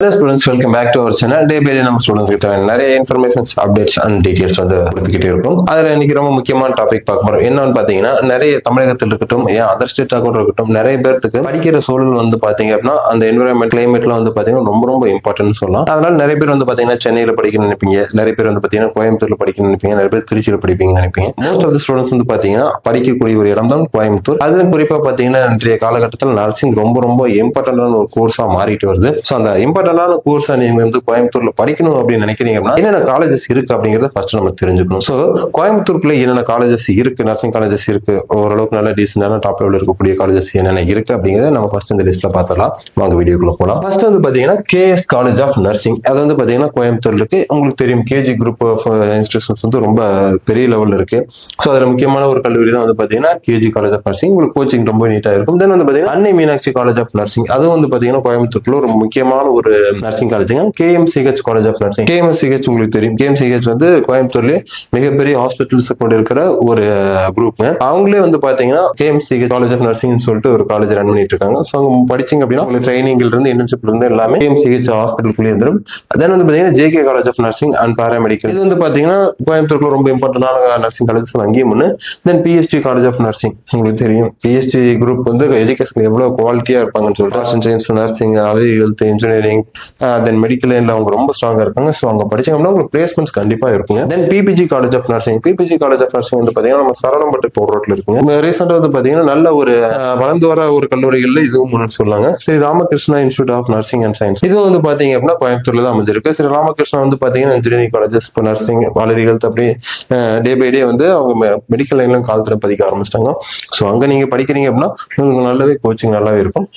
Hello students, welcome back to our channel. Day by day நம்ம students கிட்ட நிறைய informations, updates and details வந்து கொடுத்துக்கிட்டே இருக்கும். அதில் இன்னைக்கு ரொம்ப முக்கியமான டாபிக் பார்க்க போறோம். என்னன்னு பார்த்தீங்கன்னா, நிறைய தமிழகத்தில் இருக்கட்டும், ஏன் அதர் ஸ்டேட்டாக கூட இருக்கட்டும், நிறைய பேருக்கு படிக்கிற சூழல் வந்து பார்த்தீங்க அப்படின்னா அந்த என்வரன்மெண்ட் கிளைமேட்லாம் வந்து பார்த்தீங்கன்னா ரொம்ப ரொம்ப இம்பார்ட்டன்ட் சொல்லலாம். அதனால நிறைய பேர் வந்து பார்த்தீங்கன்னா சென்னையில் படிக்கணும்னு நினைப்பீங்க, நிறைய பேர் வந்து பார்த்தீங்கன்னா கோயம்புத்தூர்ல படிக்கணும்னு நினைப்பீங்க, நிறைய பேர் திருச்சியில் படிப்பீங்கன்னு நினைப்பீங்க. மோஸ்ட் ஆஃப் த ஸ்டூடெண்ட்ஸ் வந்து பார்த்தீங்கன்னா படிக்கக்கூடிய ஒரு இடம் தான் கோயம்புத்தூர். அதுவும் குறிப்பாக பார்த்தீங்கன்னா இன்றைய காலகட்டத்தில் நர்சிங் ரொம்ப ரொம்ப இம்பார்ட்டன்டான ஒரு கோர்ஸாக மாறிட்டு வருது. ஸோ அந்த இம்பார்ட்டன்டான கோர்ஸை நீங்க வந்து கோயம்புத்தூர்ல படிக்கணும் அப்படின்னு நினைக்கிறீங்கன்னா என்னென்ன காலேஜஸ் இருக்கு அப்படிங்கறத ஃபர்ஸ்ட் நம்ம தெரிஞ்சுக்கணும். சோ கோயம்புத்தூருக்குள்ள என்னென்ன காலேஜஸ் இருக்கு, நர்சிங் காலேஜஸ் இருக்கு, ஓரளவுக்கு நல்ல டீசென்டான டாப் லெவலில் இருக்கக்கூடிய காலேஜஸ் என்னென்ன இருக்கு அப்படிங்கறத நம்ம ஃபர்ஸ்ட் இந்த லிஸ்ட்ல பார்த்தலாம். வாங்க வீடியோக்குள்ள போலாம். ஃபர்ஸ்ட் வந்து பாத்தீங்கன்னா கேஎஸ் காலேஜ் ஆஃப் நர்சிங். அது வந்து பாத்தீங்கன்னா கோயம்புத்தூர்ல இருக்கு. உங்களுக்கு தெரியும் கேஜி குரூப் ஆஃப் இன்ஸ்டிடியூஷன்ஸ் வந்து ரொம்ப பெரிய லெவல்ல இருக்கு. ஸோ அதுல முக்கியமான ஒரு கல்லூரி தான் வந்து பாத்தீங்கன்னா கேஜி காலேஜ் ஆஃப் நர்சிங். உங்களுக்கு கோச்சிங் ரொம்ப நீட்டா இருக்கும். தென் வந்து பாத்தீங்கன்னா அன்னை மீனாட்சி காலேஜ் ஆஃப் நர்சிங். அது வந்து பாத்தீங்கன்னா கோயம்புத்தூர்ல ஒரு முக்கியமான ஒரு nursing college. KMCH college of nursing. KMCH உங்களுக்கு தெரியும். கேஎம்சிஹெச் வந்து கோயம்புத்தூர்லயே மிகப்பெரிய ஹாஸ்பிட்டல்ஸ் கொண்டு இருக்கிற ஒரு குரூப். அவங்களே வந்து பாத்தீங்கன்னா கேஎம்சிஹெச் காலேஜ் ஆஃப் நர்சிங் சொல்லிட்டு ஒரு காலேஜ் ரன் பண்ணிட்டு இருக்காங்க. ஸோ படிச்சீங்க அப்படின்னா உங்களுக்கு ட்ரைனிங்ல இருந்து இன்டர்ன்ஷிப்ல இருந்து எல்லாமே கேஎம்சிஹெச் ஹாஸ்பிட்டலுக்குள்ளே இருந்துரும். தென் வந்து பாத்தீங்கன்னா JK college of nursing and paramedical. இது வந்து பாத்தீங்கன்னா கோயம்புத்தூர்ல ரொம்ப இம்பார்ட்டன்டான நர்சிங் காலேஜ் அங்கேயும் ஒன்று. தென் பிஎஸ்டி காலேஜ் ஆஃப் நர்சிங். உங்களுக்கு தெரியும் பிஎஸ்டி குரூப் வந்து எஜுகேஷன் எவ்வளவு குவாலிட்டியா இருப்பாங்கன்னு சொல்லிட்டு சயின்ஸ், நர்சிங், ஹெல்த், இன்ஜினியரிங், தென் மெடிக்கல் லைன்ல அவங்க ரொம்ப ஸ்ட்ராங்கா இருக்காங்க. ஸோ அங்க படிச்சீங்கன்னா உங்களுக்கு பிளேஸ்மெண்ட்ஸ் கண்டிப்பா இருக்குங்க. Then PPG college of nursing. PPG college of nursing வந்து பாத்தீங்கன்னா நம்ம சரவணம்பட்டு போர் ரோட்ல இருக்குங்க. ரீசெண்டா வந்து பாத்தீங்கன்னா நல்ல ஒரு வளர்ந்து வர ஒரு கல்லூரிகள்ல இதுவும் ஒன்று சொல்லாங்க. Sri Ramakrishna institute of nursing and science. இது வந்து பாத்தீங்க அப்படின்னா கோயம்புத்தூர்ல தான் அமைஞ்சிருக்கு. ஸ்ரீ ராமகிருஷ்ணா வந்து பாத்தீங்கன்னா இன்ஜினியரிங் காலேஜஸ், இப்போ நர்சிங், பாலிரி ஹெல்த், அப்படியே டே பை டே வந்து அவங்க மெடிக்கல் லைன்ல காலத்துல பதிக்க ஆரம்பிச்சிட்டாங்க. ஸோ அங்க நீங்க படிக்கிறீங்க அப்படின்னா உங்களுக்கு நல்லாவே கோச்சிங் நல்லாவே இருக்கும்.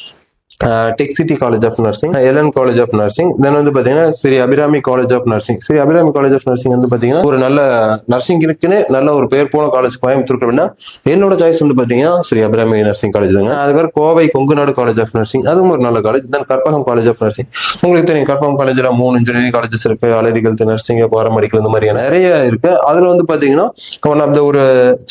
Tech city college of nursing, LN college of nursing, then வந்து பாத்தீங்கன்னா Sri Abirami college of nursing. Sri Abirami college of nursing வந்து பாத்தீங்கன்னா ஒரு நல்ல நர்சிங் இருக்குன்னு நல்ல ஒரு பேர் போன காலேஜ் கோயம்புத்தூர் அப்படின்னா என்னோட சாய்ஸ் வந்து பாத்தீங்கன்னா ஸ்ரீ அபிராமி நர்சிங் காலேஜ் தாங்க. அதுக்கப்புறம் Kovai Kongunadu college of nursing, அதுவும் ஒரு நல்ல college. Then Karpagam college of nursing. உங்களுக்கு தெரியும் கற்பகம் காலேஜ்ல 3 இன்ஜினியரிங் காலேஜஸ் இருக்கு, அலரி ஹெல்த், நர்சிங், பாராமெடிக்கல், இந்த மாதிரி நிறைய இருக்கு. அதுல வந்து பாத்தீங்கன்னா ஒன் ஆஃப் த ஒரு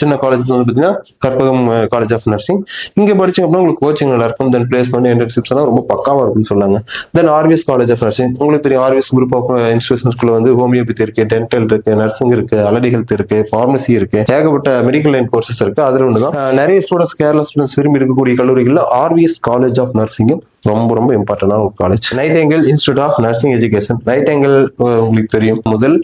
சின்ன காலேஜ் வந்து பாத்தீங்கன்னா கற்பகம் காலேஜ் ஆஃப் நர்சிங். இங்க படிச்சீங்க அப்படின்னா உங்களுக்கு கோச்சிங் நல்லா இருக்கும். தென் பிளேஸ்மெண்ட், இன்டர்ன்ஷிப்ஸ் ரொம்ப பக்காவா இருக்குன்னு சொன்னாங்க. தென் ஆர்விஎஸ் காலேஜ் ஆஃப் நர்சிங். உங்களுக்கு தெரியும் ஆர்விஎஸ் குரூப் ஆஃப் இன்ஸ்டிடியூஷன்ஸ்குள்ள வந்து ஹோமியோபதி இருக்கு, டென்டல் இருக்கு, நர்சிங் இருக்கு, அலரி ஹெல்த் இருக்கு, பார்மசி இருக்கு, ஏகப்பட்ட மெடிக்கல் லைன் கோர்சஸ் இருக்கு. அதுல ஒண்ணுதான் நிறைய ஸ்டூடெண்ட்ஸ், கேரளா ஸ்டூடெண்ட்ஸ் விரும்பி இருக்கக்கூடிய கல்லூரிகள்ல ஆர்விஎஸ் காலேஜ் ஆஃப் நர்சிங் ரொம்ப ரொம்ப இம்பார்ட்டன்டான ஒரு college. Nightingale institute of nursing education. Nightingale உங்களுக்கு தெரியும் முதல்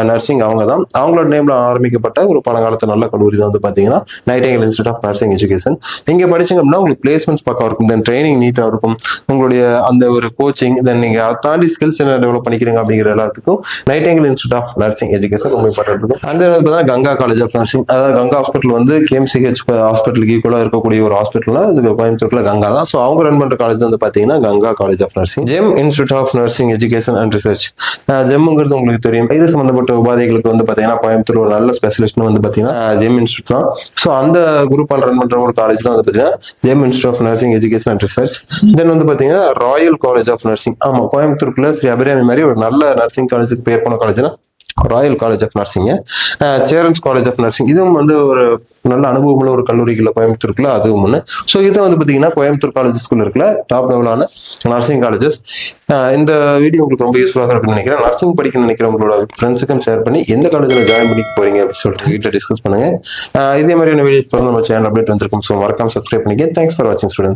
நர்சிங் அவங்க தான். அவங்களோட நேம்ல ஆரம்பிக்கப்பட்ட ஒரு பழங்காலத்து நல்ல கல்லூரி தான் வந்து பாத்தீங்கன்னா Nightingale institute of nursing education. இங்க படிச்சீங்க அப்படின்னா உங்களுக்கு பிளேஸ்மெண்ட்ஸ் பக்கம் இருக்கும். தென் ட்ரைனிங் நீட்டா இருக்கும். உங்களுடைய அந்த ஒரு கோச்சிங், தென் நீங்க அதை தாண்டி ஸ்கில்ஸ் என்ன டெவலப் பண்ணிக்கிறீங்க அப்படிங்கிற எல்லாத்துக்கும் Nightingale institute of nursing education ரொம்ப இம்பார்ட்டன்ட் இருக்கும். அந்த கங்கா காலேஜ் ஆஃப் நர்சிங். அதாவது கங்கா ஹாஸ்பிட்டல் வந்து கேஎம்சிஹெச் ஹாஸ்பிட்டலுக்கு ஈக்குவலா இருக்கக்கூடிய ஒரு ஹாஸ்பிட்டல் இது கோயம்புத்தூர்ல கங்கா தான். ஸோ அவங்க ரன் பண்ற காலேஜ் வந்து பாத்தீங்கன்னா Ganga college of nursing. GEM institute of nursing education and research. ஜெம்ங்கிறது உங்களுக்கு தெரியும் இது சம்பந்தப்பட்ட உபாதைகளுக்கு வந்து பாத்தீங்கன்னா கோயம்புத்தூர் ஒரு நல்ல ஸ்பெஷலிஸ்ட் வந்து பாத்தீங்கன்னா ஜெம் இன்ஸ்டியூட் தான். ஸோ அந்த குரூப் ரன் பண்ற ஒரு காலேஜ் தான் வந்து பாத்தீங்கன்னா GEM institute of nursing education and research. Then வந்து பாத்தீங்கன்னா ராயல் காலேஜ் ஆஃப் நர்சிங். ஆமா, கோயம்புத்தூருக்குள்ள ஸ்ரீ அபிராமி மாதிரி ஒரு நல்ல நர்சிங் காலேஜுக்கு பேர் போன காலேஜ்னா royal college of nursing. Cherans college of nursing இதுவும் வந்து ஒரு நல்ல அனுபவமுள்ள ஒரு கல்லூரிக்குள்ள கோயம்புத்தூருக்குள்ள அதுவும் ஒன்று. ஸோ இதை வந்து பாத்தீங்கன்னா கோயம்புத்தூர் காலேஜஸ்குள்ள இருக்கிற டாப் லெவலான நர்சிங் காலேஜஸ். இந்த வீடியோ உங்களுக்கு ரொம்ப யூஸ்ஃபுல்லாக இருக்குன்னு நினைக்கிறேன். நர்சிங் படிக்க நினைக்கிறவங்களோட ஃப்ரெண்ட்ஸுக்கும் ஷேர் பண்ணி எந்த காலேஜில் ஜாயின் பண்ணி போறீங்க அப்படின்னு சொல்லிட்டு வீட்டில் டிஸ்கஸ் பண்ணுங்க. இதே மாதிரியான வீடியோஸ் தொடர்ந்து நம்ம சேனல் அப்டேட் வந்திருக்கும். ஸோ மறக்காம சப்ஸ்கிரைப் பண்ணிக்க. தேங்க்ஸ் ஃபார் வாட்சிங் ஸ்டூடெண்ட்ஸ்.